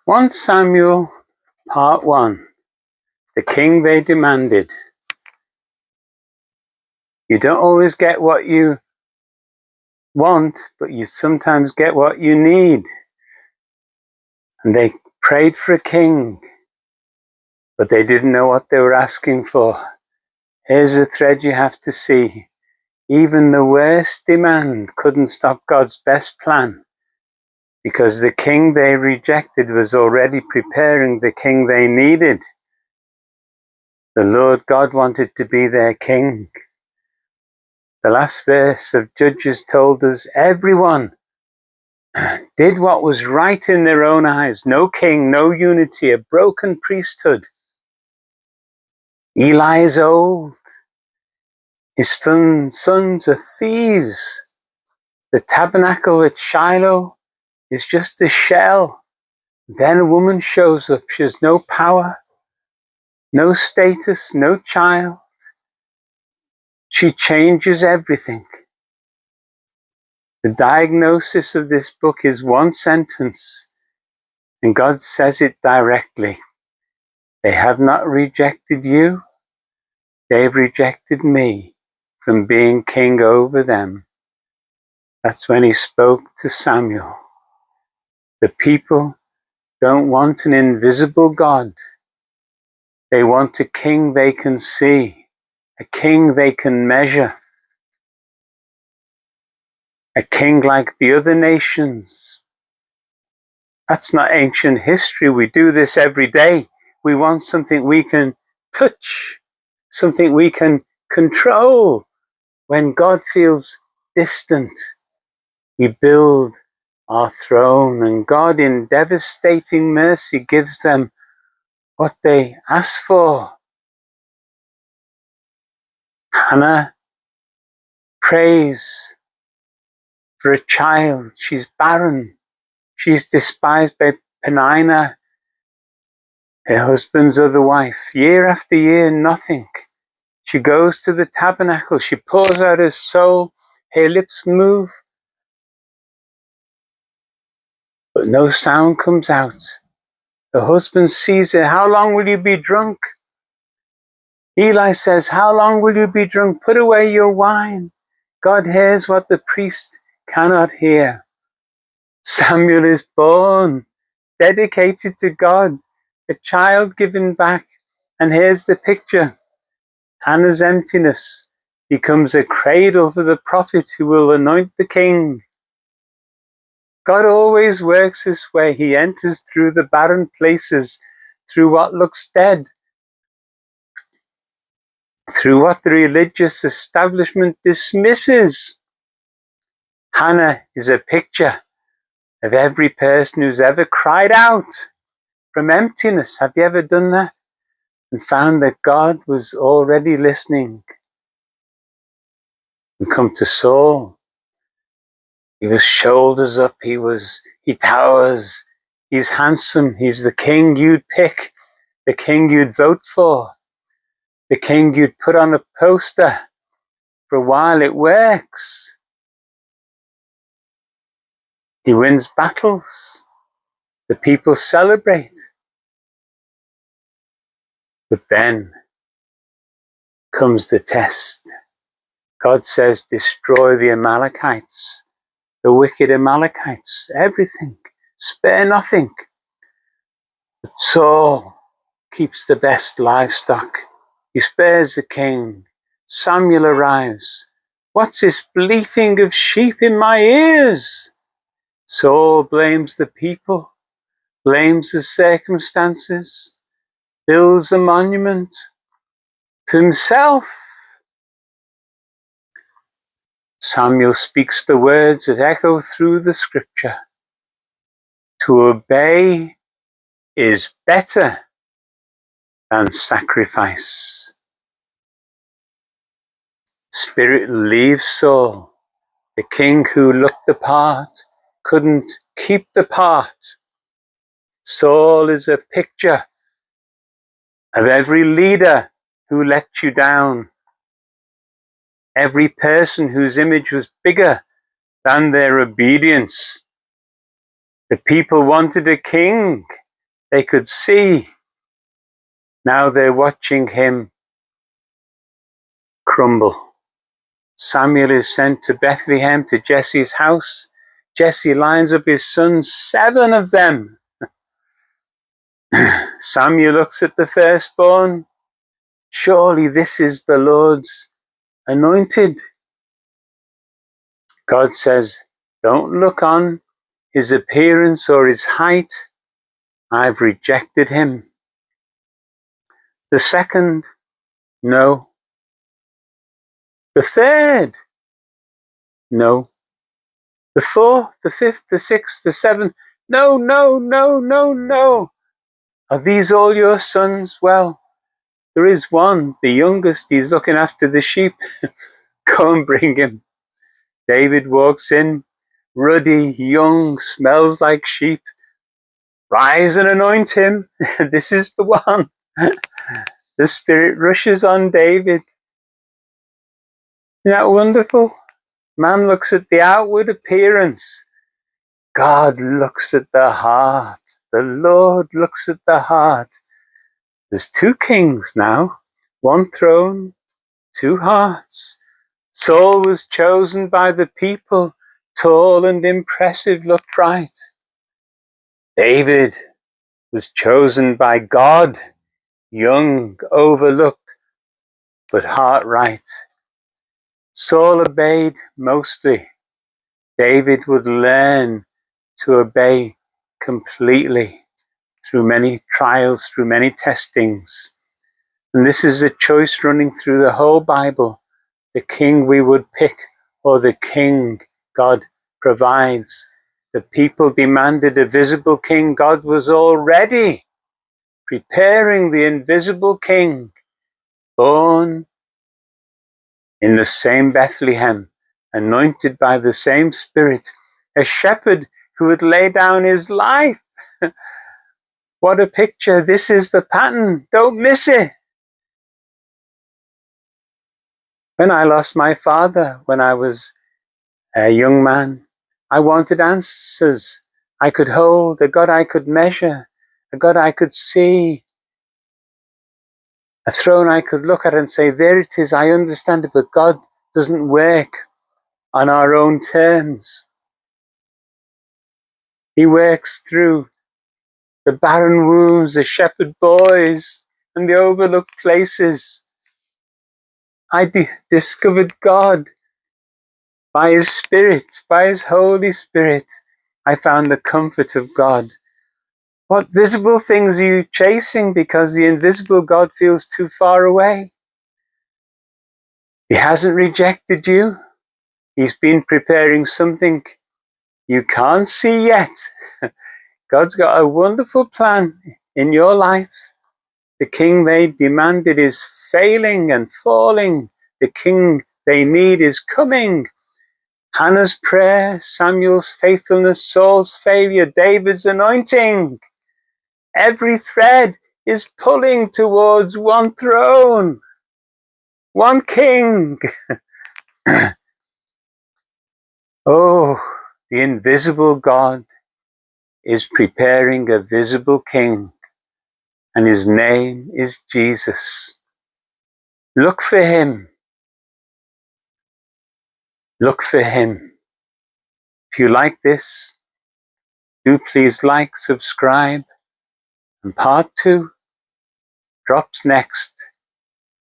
1 Samuel, Part 1. The king they demanded. You don't always get what you want, but you sometimes get what you need. And they prayed for a king, but they didn't know what they were asking for. Here's a thread you have to see. Even the worst demand couldn't stop God's best plan, because the king they rejected was already preparing the king they needed. The Lord God wanted to be their king. The last verse of Judges told us everyone did what was right in their own eyes. No king, no unity, a broken priesthood. Eli is old. His sons are thieves. The tabernacle at Shiloh is just a shell. Then a woman shows up. She has no power, no status, no child. She changes everything. The diagnosis of this book is one sentence, and God says it directly. They have not rejected you. They've rejected me from being king over them. That's when he spoke to Samuel. The people don't want an invisible God. They want a king they can see, a king they can measure, a king like the other nations. That's not ancient history. We do this every day. We want something we can touch, something we can control. When God feels distant, we build our throne, and God in devastating mercy gives them what they ask for. Hannah prays for a child. She's barren. She's despised by Peninnah, her husband's other wife. Year after year, nothing. She goes to the tabernacle. She pours out her soul. Her lips move, but no sound comes out. Her husband sees her. How long will you be drunk? Eli says, how long will you be drunk? Put away your wine. God hears what the priest cannot hear. Samuel is born, dedicated to God, a child given back. And here's the picture. Hannah's emptiness becomes a cradle for the prophet who will anoint the king. God always works this way. He enters through the barren places, through what looks dead, through what the religious establishment dismisses. Hannah is a picture of every person who's ever cried out from emptiness. Have you ever done that? And found that God was already listening. We come to Saul. He was shoulders up. He towers. He's handsome. He's the king you'd pick, the king you'd vote for, the king you'd put on a poster. For a while it works. He wins battles. The people celebrate. But then comes the test. God says, destroy the Amalekites, the wicked Amalekites, everything, spare nothing. But Saul keeps the best livestock. He spares the king. Samuel arrives. What's this bleating of sheep in my ears? Saul blames the people, blames the circumstances, builds a monument to himself. Samuel speaks the words that echo through the scripture. To obey is better than sacrifice. Spirit leaves Saul. The king who looked the part couldn't keep the part. Saul is a picture of every leader who let you down. Every person whose image was bigger than their obedience. The people wanted a king. They could see. Now they're watching him crumble. Samuel is sent to Bethlehem, to Jesse's house. Jesse lines up his sons, 7 of them. Samuel looks at the firstborn. Surely this is the Lord's anointed. God says, don't look on his appearance or his height. I've rejected him. The second, no. The third, no. The fourth, the fifth, the sixth, the seventh, no, no, no, no, no. Are these all your sons? Well, there is one, the youngest, he's looking after the sheep. Go and bring him. David walks in, ruddy, young, smells like sheep. Rise and anoint him. This is the one. The Spirit rushes on David. Isn't that wonderful? Man looks at the outward appearance. God looks at the heart. The Lord looks at the heart. There's 2 kings now, 1 throne, 2 hearts. Saul was chosen by the people, tall and impressive, looked right. David was chosen by God, young, overlooked, but heart right. Saul obeyed mostly. David would learn to obey completely through many trials, through many testings. And this is a choice running through the whole Bible. The king we would pick, or the king God provides. The people demanded a visible king. God was already preparing the invisible king, born in the same Bethlehem, anointed by the same Spirit, a shepherd who would lay down his life. What a picture. This is the pattern. Don't miss it. When I lost my father, when I was a young man, I wanted answers I could hold, a God I could measure, a God I could see, a throne I could look at and say, there it is, I understand it, but God doesn't work on our own terms. He works through the barren wombs, the shepherd boys, and the overlooked places. I discovered God by his Spirit, by his Holy Spirit. I found the comfort of God. What visible things are you chasing because the invisible God feels too far away? He hasn't rejected you. He's been preparing something you can't see yet. God's got a wonderful plan in your life. The king they demanded is failing and falling. The king they need is coming. Hannah's prayer, Samuel's faithfulness, Saul's failure, David's anointing. Every thread is pulling towards one throne, one king. Oh, the invisible God is preparing a visible king, and his name is Jesus. Look for him. Look for him. If you like this, do please like, subscribe, and part 2 drops next.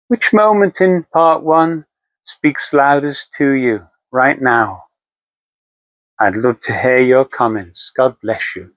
Which moment in part 1 speaks loudest to you right now? I'd love to hear your comments. God bless you.